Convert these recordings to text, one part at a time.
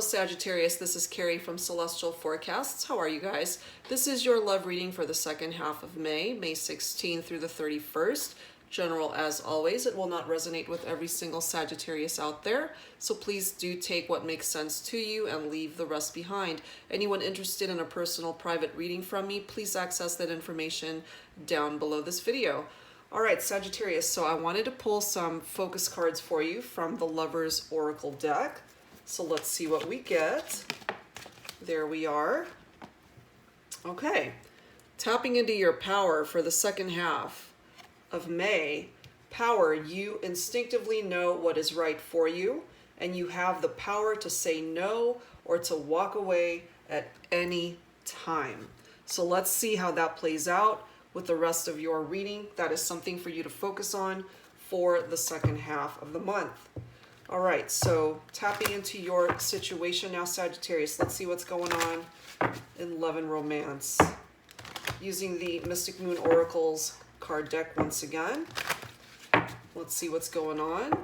Sagittarius, this is Carrie from Celestial Forecasts. How are you guys? This is your love reading for the second half of May, May 16th through the 31st. General as always, it will not resonate with every single Sagittarius out there, so please do take what makes sense to you and leave the rest behind. Anyone interested in a personal private reading from me, please access that information down below this video. All right, Sagittarius, so I wanted to pull some focus cards for you from the Lover's Oracle deck. So let's see what we get. There we are. Okay, tapping into your power for the second half of May. Power, you instinctively know what is right for you, and you have the power to say no or to walk away at any time. So let's see how that plays out with the rest of your reading. That is something for you to focus on for the second half of the month. All right, so tapping into your situation now, Sagittarius. Let's see what's going on in love and romance. Using the Mystic Moon Oracle's card deck once again. Let's see what's going on.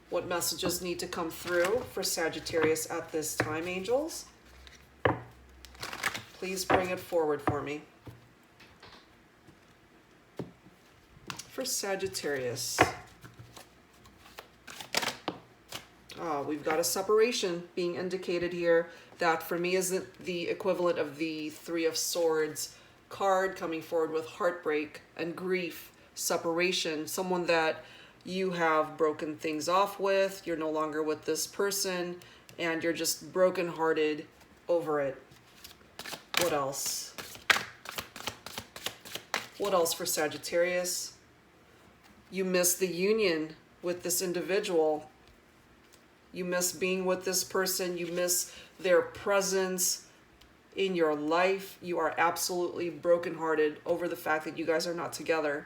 What messages need to come through for Sagittarius at this time, angels? Please bring it forward for me. For Sagittarius. We've got a separation being indicated here. That for me is the equivalent of the Three of Swords card, coming forward with heartbreak and grief, separation, someone that you have broken things off with, you're no longer with this person, and you're just brokenhearted over it. What else? What else for Sagittarius? You miss the union with this individual. You miss being with this person. You miss their presence in your life. You are absolutely brokenhearted over the fact that you guys are not together.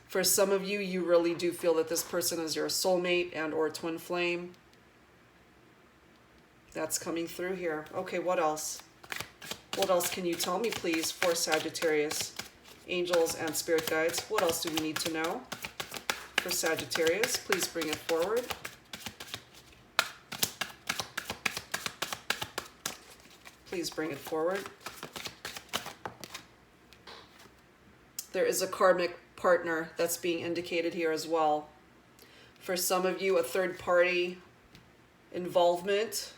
For some of you, you really do feel that this person is your soulmate and or twin flame. That's coming through here. Okay, what else? What else can you tell me, please, for Sagittarius? Angels and spirit guides, what else do we need to know for Sagittarius? Please bring it forward. Please bring it forward. There is a karmic partner that's being indicated here as well. For some of you, a third party involvement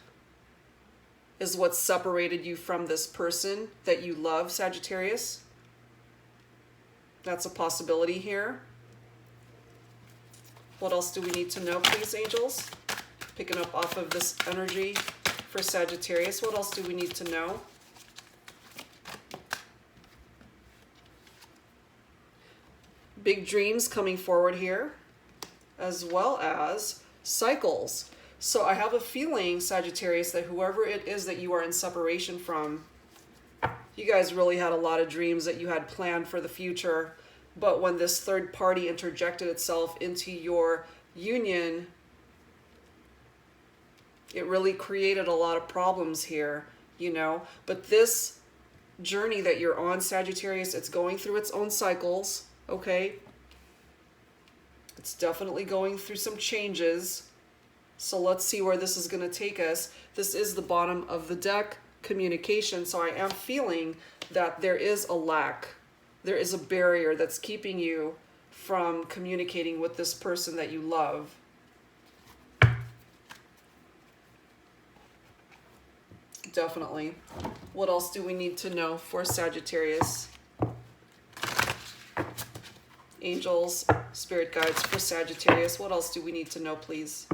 is what separated you from this person that you love, Sagittarius. That's a possibility here. What else do we need to know, please, angels? Picking up off of this energy for Sagittarius, what else do we need to know? Big dreams coming forward here, as well as cycles. So I have a feeling, Sagittarius, that whoever it is that you are in separation from, you guys really had a lot of dreams that you had planned for the future, but when this third party interjected itself into your union, it really created a lot of problems here, you know. But this journey that you're on, Sagittarius, it's going through its own cycles, okay? It's definitely going through some changes. So let's see where this is going to take us. This is the bottom of the deck, communication. So I am feeling that there is a lack. There is a barrier that's keeping you from communicating with this person that you love. Definitely. What else do we need to know for Sagittarius? Angels, spirit guides for Sagittarius. What else do we need to know, please?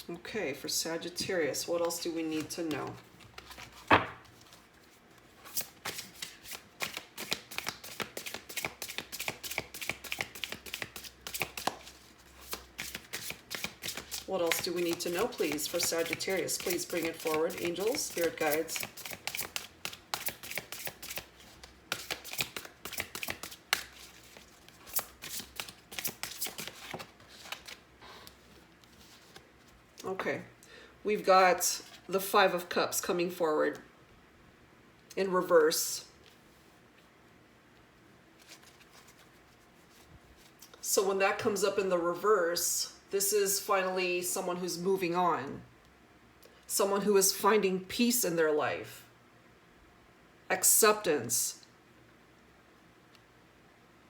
Okay, for Sagittarius, what else do we need to know? What else do we need to know, please, for Sagittarius? Please bring it forward, angels, spirit guides. Okay, we've got the Five of Cups coming forward in reverse. So when that comes up in the reverse, this is finally someone who's moving on. Someone who is finding peace in their life. Acceptance.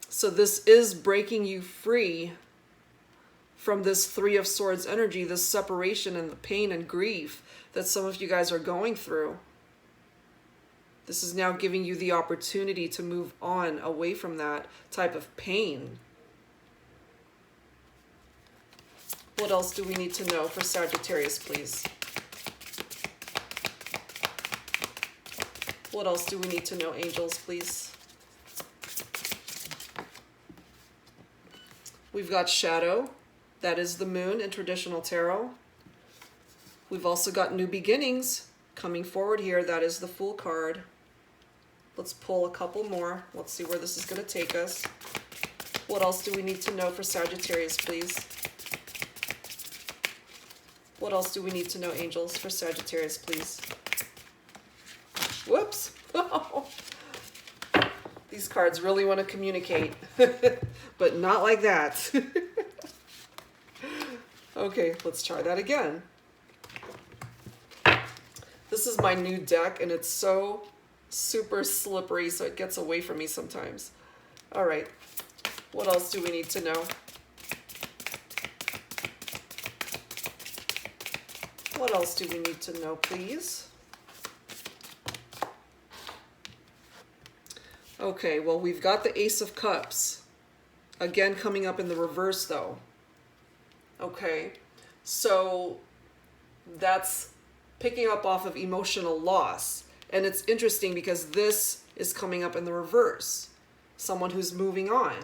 So this is breaking you free from this Three of Swords energy, this separation and the pain and grief that some of you guys are going through. This is now giving you the opportunity to move on away from that type of pain. What else do we need to know for Sagittarius, please? What else do we need to know, angels, please? We've got shadow. That is the moon in traditional tarot. We've also got new beginnings coming forward here. That is the Fool card. Let's pull a couple more. Let's see where this is going to take us. What else do we need to know for Sagittarius, please? What else do we need to know, angels, for Sagittarius, please? Whoops. These cards really want to communicate, but not like that. Okay, let's try that again. This is my new deck, and it's so super slippery, so it gets away from me sometimes. All right, what else do we need to know? What else do we need to know, please? Okay, well, we've got the Ace of Cups. Again, coming up in the reverse, though. Okay, so that's picking up off of emotional loss. And it's interesting because this is coming up in the reverse. Someone who's moving on.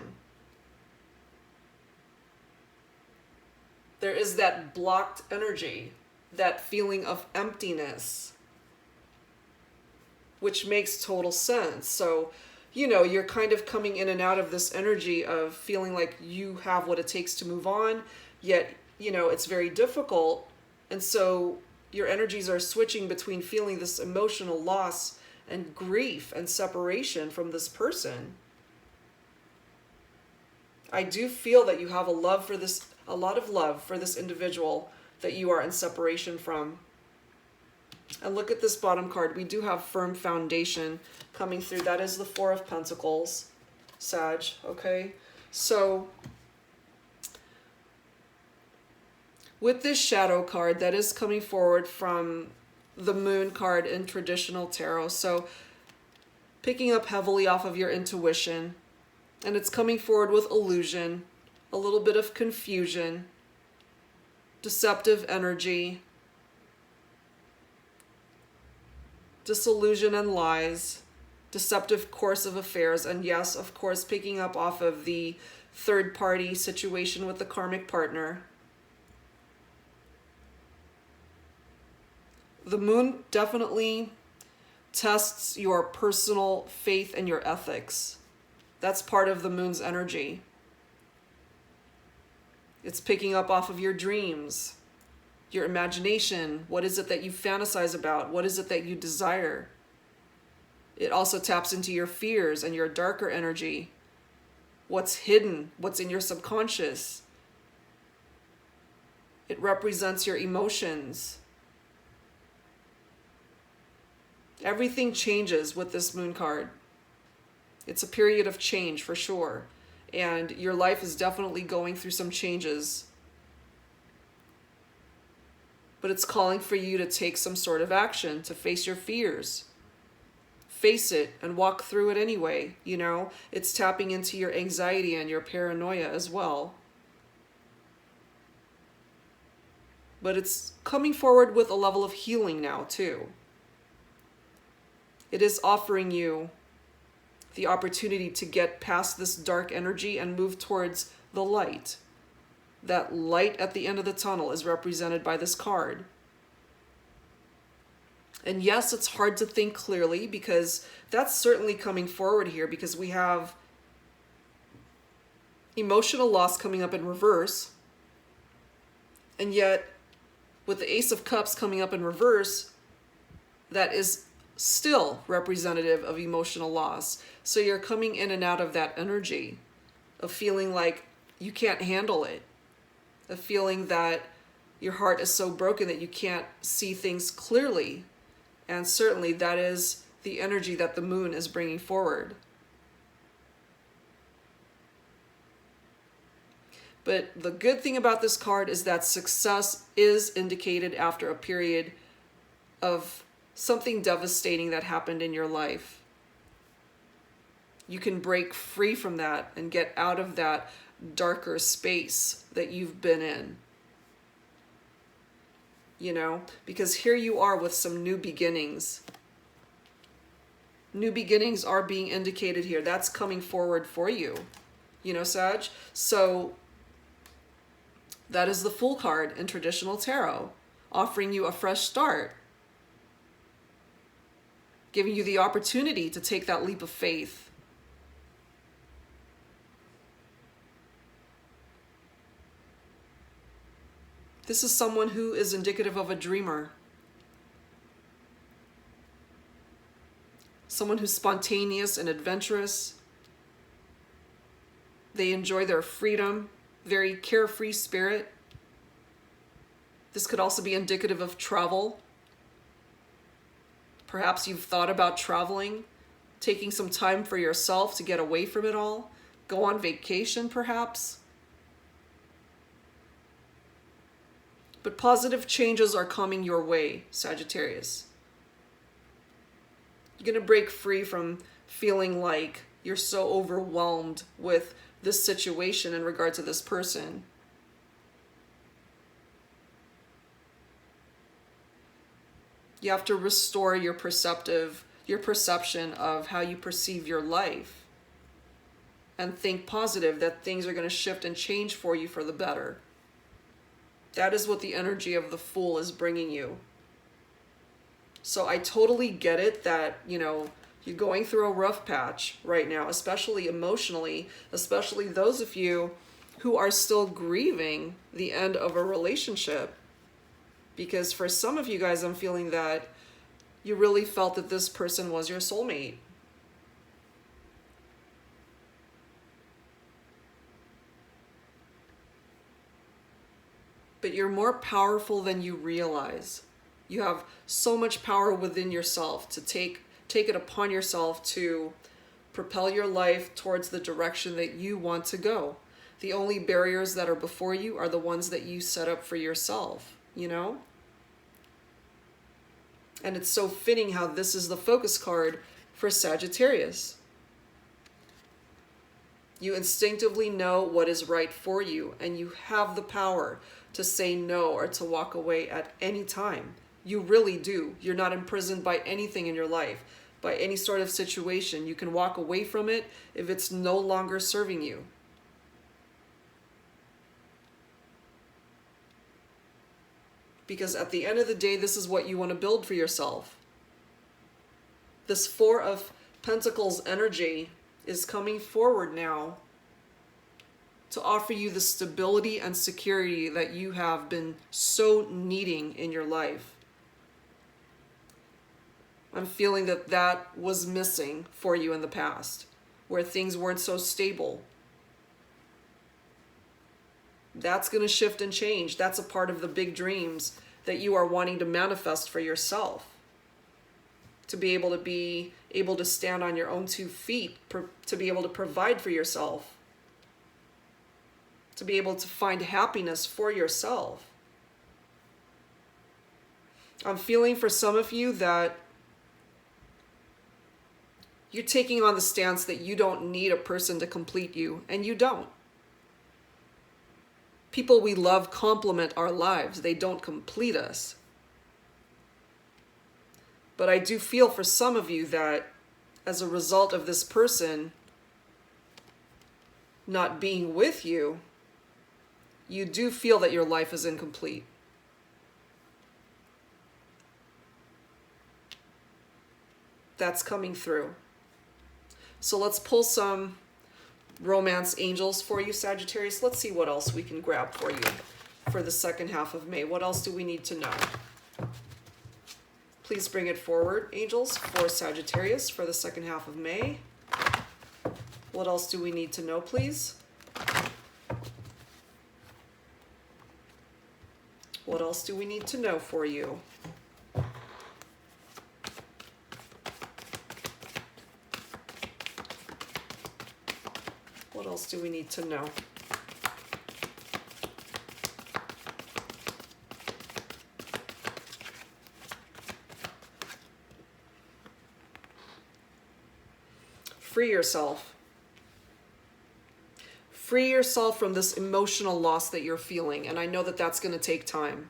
There is that blocked energy, that feeling of emptiness, which makes total sense. So, you know, you're kind of coming in and out of this energy of feeling like you have what it takes to move on, yet, you know, it's very difficult. And so your energies are switching between feeling this emotional loss and grief and separation from this person. I do feel that you have a lot of love for this individual that you are in separation from. And look at this bottom card. We do have firm foundation coming through. That is the Four of Pentacles, Sag, okay? So with this shadow card that is coming forward from the Moon card in traditional tarot, so picking up heavily off of your intuition, and it's coming forward with illusion, a little bit of confusion, deceptive energy, disillusion and lies, deceptive course of affairs, and yes, of course, picking up off of the third-party situation with the karmic partner. The moon definitely tests your personal faith and your ethics. That's part of the moon's energy. It's picking up off of your dreams, your imagination. What is it that you fantasize about? What is it that you desire? It also taps into your fears and your darker energy. What's hidden? What's in your subconscious? It represents your emotions. Everything changes with this moon card. It's a period of change for sure. And your life is definitely going through some changes. But it's calling for you to take some sort of action, to face your fears. Face it and walk through it anyway, you know? It's tapping into your anxiety and your paranoia as well. But it's coming forward with a level of healing now too. It is offering you the opportunity to get past this dark energy and move towards the light. That light at the end of the tunnel is represented by this card. And yes, it's hard to think clearly because that's certainly coming forward here, because we have emotional loss coming up in reverse. And yet, with the Ace of Cups coming up in reverse, that is still representative of emotional loss. So you're coming in and out of that energy of feeling like you can't handle it. A feeling that your heart is so broken that you can't see things clearly. And certainly that is the energy that the moon is bringing forward. But the good thing about this card is that success is indicated after a period of something devastating that happened in your life. You can break free from that and get out of that darker space that you've been in. You know, because here you are with some new beginnings. New beginnings are being indicated here. That's coming forward for you, you know, Sag. So that is the Fool card in traditional tarot, offering you a fresh start, giving you the opportunity to take that leap of faith. This is someone who is indicative of a dreamer. Someone who's spontaneous and adventurous. They enjoy their freedom, very carefree spirit. This could also be indicative of travel. Perhaps you've thought about traveling, taking some time for yourself to get away from it all, go on vacation perhaps. But positive changes are coming your way, Sagittarius. You're going to break free from feeling like you're so overwhelmed with this situation in regard to this person. You have to restore your perception of how you perceive your life and think positive that things are going to shift and change for you for the better. That is what the energy of the Fool is bringing you. So I totally get it that, you know, you're going through a rough patch right now, especially emotionally, especially those of you who are still grieving the end of a relationship. Because for some of you guys, I'm feeling that you really felt that this person was your soulmate. But you're more powerful than you realize. You have so much power within yourself to take it upon yourself to propel your life towards the direction that you want to go. The only barriers that are before you are the ones that you set up for yourself, you know? And it's so fitting how this is the focus card for Sagittarius. You instinctively know what is right for you, and you have the power to say no or to walk away at any time. You really do. You're not imprisoned by anything in your life, by any sort of situation. You can walk away from it if it's no longer serving you. Because at the end of the day, this is what you want to build for yourself. This Four of Pentacles energy is coming forward now to offer you the stability and security that you have been so needing in your life. I'm feeling that that was missing for you in the past, where things weren't so stable. That's going to shift and change. That's a part of the big dreams that you are wanting to manifest for yourself. To be able to stand on your own 2 feet, to be able to provide for yourself, to be able to find happiness for yourself. I'm feeling for some of you that you're taking on the stance that you don't need a person to complete you, and you don't. People we love complement our lives. They don't complete us. But I do feel for some of you that as a result of this person not being with you, you do feel that your life is incomplete. That's coming through. So let's pull some romance angels for you, Sagittarius. Let's see what else we can grab for you for the second half of May. What else do we need to know? Please bring it forward, angels, for Sagittarius for the second half of May. What else do we need to know, please? What else do we need to know for you? What else do we need to know? Free yourself. Free yourself from this emotional loss that you're feeling. And I know that that's going to take time.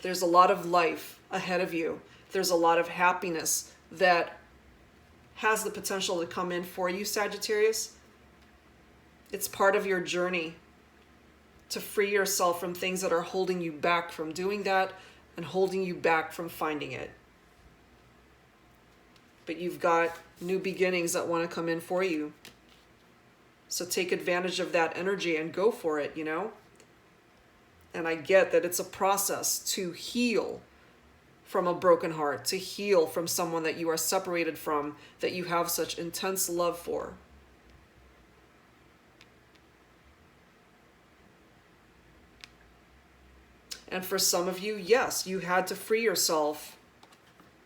There's a lot of life ahead of you. There's a lot of happiness that has the potential to come in for you, Sagittarius. It's part of your journey to free yourself from things that are holding you back from doing that and holding you back from finding it. But you've got new beginnings that want to come in for you. So take advantage of that energy and go for it, you know? And I get that it's a process to heal from a broken heart, to heal from someone that you are separated from, that you have such intense love for. And for some of you, yes, you had to free yourself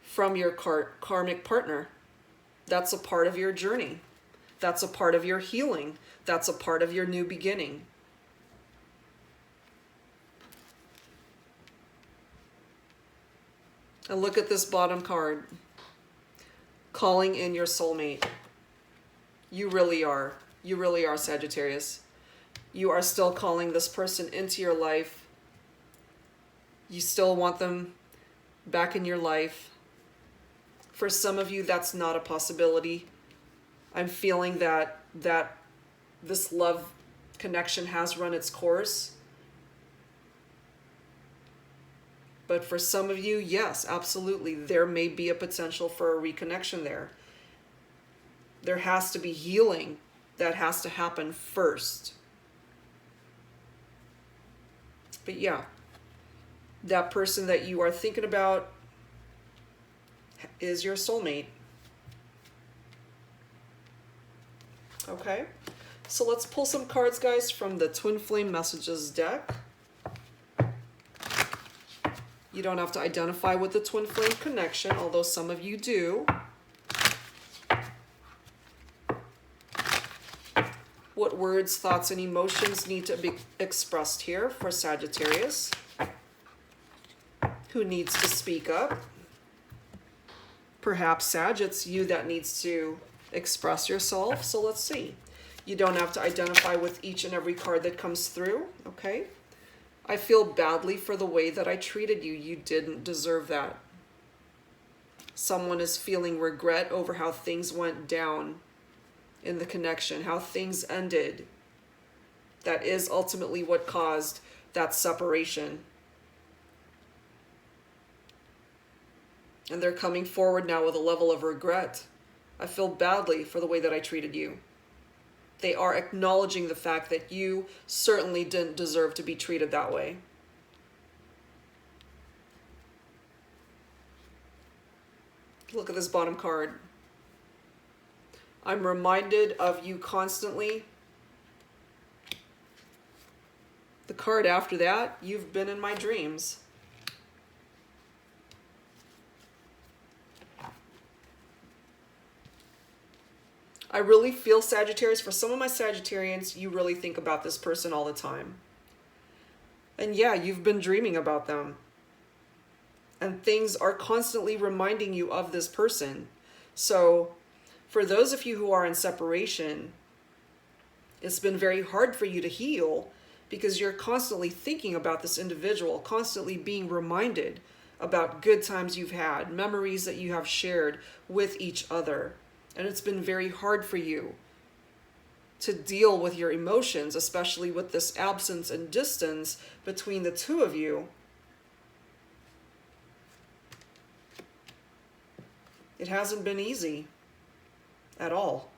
from your karmic partner. That's a part of your journey. That's a part of your healing. That's a part of your new beginning. And look at this bottom card. Calling in your soulmate. You really are. You really are, Sagittarius. You are still calling this person into your life. You still want them back in your life. For some of you, that's not a possibility. I'm feeling that this love connection has run its course. But for some of you, yes, absolutely. There may be a potential for a reconnection there. There has to be healing that has to happen first. But yeah, that person that you are thinking about is your soulmate. Okay, so let's pull some cards, guys, from the Twin Flame Messages deck. You don't have to identify with the Twin Flame connection, although some of you do. What words, thoughts, and emotions need to be expressed here for Sagittarius? Who needs to speak up? Perhaps, Sag, it's you that needs to express yourself. So let's see. You don't have to identify with each and every card that comes through, okay? I feel badly for the way that I treated you. You didn't deserve that. Someone is feeling regret over how things went down in the connection, how things ended. That is ultimately what caused that separation. And they're coming forward now with a level of regret. I feel badly for the way that I treated you. They are acknowledging the fact that you certainly didn't deserve to be treated that way. Look at this bottom card. I'm reminded of you constantly. The card after that, you've been in my dreams. I really feel, Sagittarius, for some of my Sagittarians, you really think about this person all the time. And yeah, you've been dreaming about them. And things are constantly reminding you of this person. So for those of you who are in separation, it's been very hard for you to heal because you're constantly thinking about this individual, constantly being reminded about good times you've had, memories that you have shared with each other. And it's been very hard for you to deal with your emotions, especially with this absence and distance between the two of you. It hasn't been easy at all.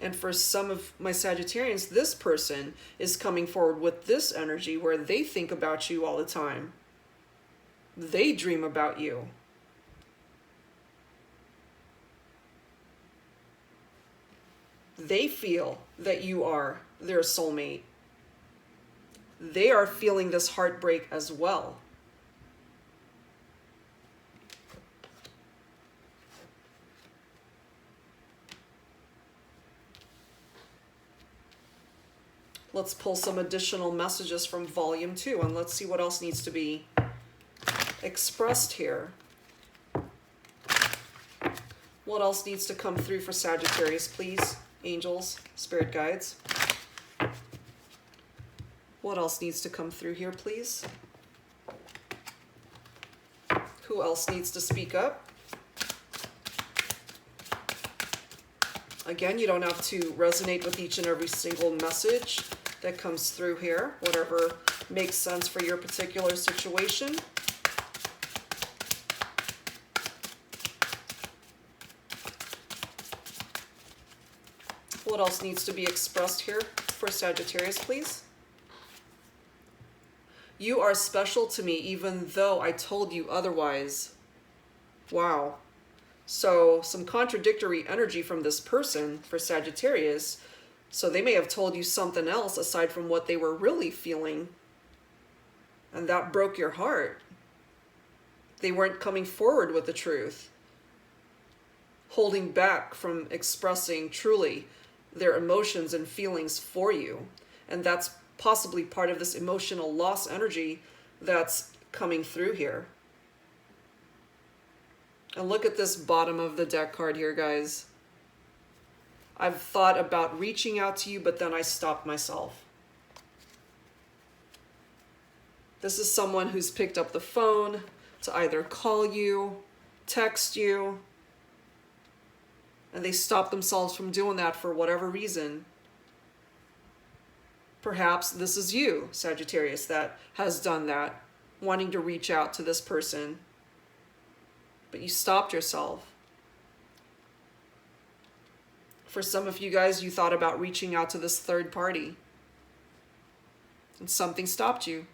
And for some of my Sagittarians, this person is coming forward with this energy where they think about you all the time. They dream about you. They feel that you are their soulmate. They are feeling this heartbreak as well. Let's pull some additional messages from volume 2 and let's see what else needs to be expressed here. What else needs to come through for Sagittarius, please? Angels, spirit guides. What else needs to come through here, please? Who else needs to speak up? Again, you don't have to resonate with each and every single message that comes through here, whatever makes sense for your particular situation. What else needs to be expressed here for Sagittarius, please? You are special to me even though I told you otherwise. Wow. So some contradictory energy from this person for Sagittarius. So they may have told you something else aside from what they were really feeling. And that broke your heart. They weren't coming forward with the truth. Holding back from expressing truly their emotions and feelings for you. And that's possibly part of this emotional loss energy that's coming through here. And look at this bottom of the deck card here, guys. I've thought about reaching out to you, but then I stopped myself. This is someone who's picked up the phone to either call you, text you, and they stop themselves from doing that for whatever reason. Perhaps this is you, Sagittarius, that has done that, wanting to reach out to this person, but you stopped yourself. For some of you guys, you thought about reaching out to this third party, and something stopped you.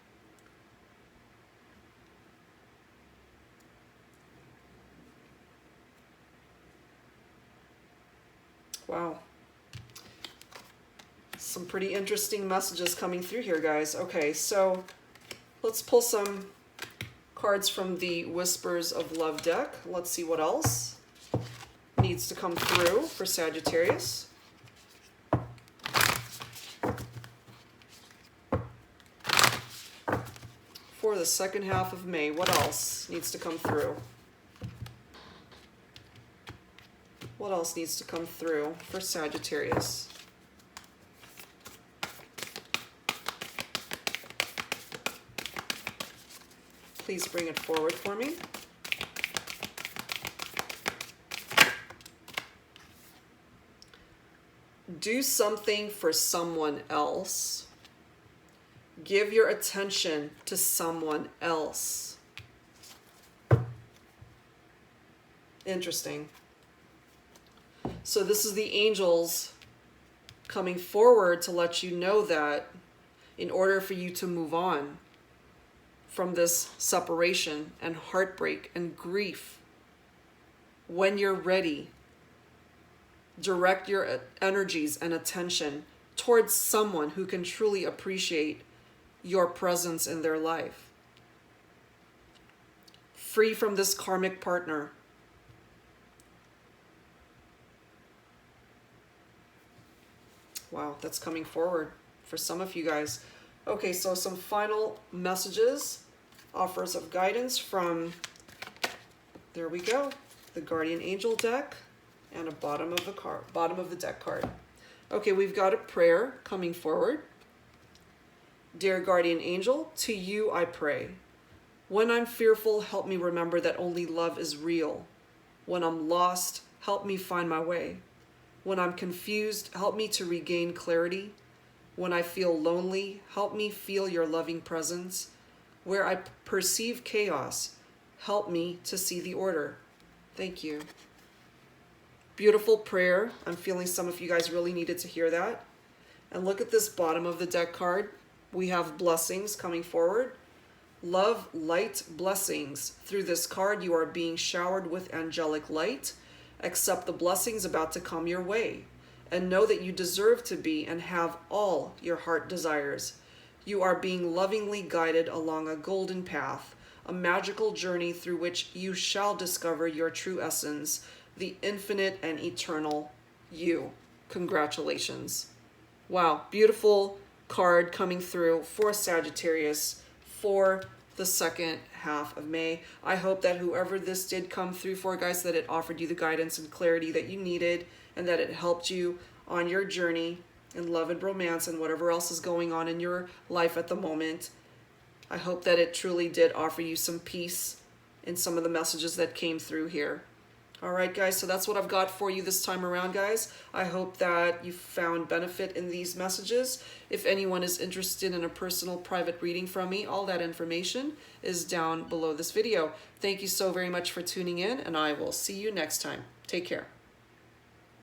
Wow. Some pretty interesting messages coming through here, guys. Okay, so let's pull some cards from the Whispers of Love deck. Let's see what else needs to come through for Sagittarius. For the second half of May, what else needs to come through? What else needs to come through for Sagittarius? Please bring it forward for me. Do something for someone else. Give your attention to someone else. Interesting. So this is the angels coming forward to let you know that in order for you to move on from this separation and heartbreak and grief, when you're ready, direct your energies and attention towards someone who can truly appreciate your presence in their life. Free from this karmic partner. Wow, that's coming forward for some of you guys. Okay, so some final messages, offers of guidance from, there we go, the Guardian Angel deck and a bottom of the deck card. Okay, we've got a prayer coming forward. Dear Guardian Angel, to you I pray. When I'm fearful, help me remember that only love is real. When I'm lost, help me find my way. When I'm confused, help me to regain clarity. When I feel lonely, help me feel your loving presence. Where I perceive chaos, help me to see the order. Thank you. Beautiful prayer. I'm feeling some of you guys really needed to hear that. And look at this bottom of the deck card. We have blessings coming forward. Love, light, blessings. Through this card, you are being showered with angelic light. Accept the blessings about to come your way. and know that you deserve to be and have all your heart desires. You are being lovingly guided along a golden path, a magical journey through which you shall discover your true essence, the infinite and eternal you. Congratulations. Wow, beautiful card coming through for Sagittarius for the second half of May. I hope that whoever this did come through for, guys, that it offered you the guidance and clarity that you needed, and that it helped you on your journey in love and romance and whatever else is going on in your life at the moment. I hope that it truly did offer you some peace in some of the messages that came through here. All right, guys, so that's what I've got for you this time around, guys. I hope that you found benefit in these messages. If anyone is interested in a personal private reading from me, all that information is down below this video. Thank you so very much for tuning in, and I will see you next time. Take care.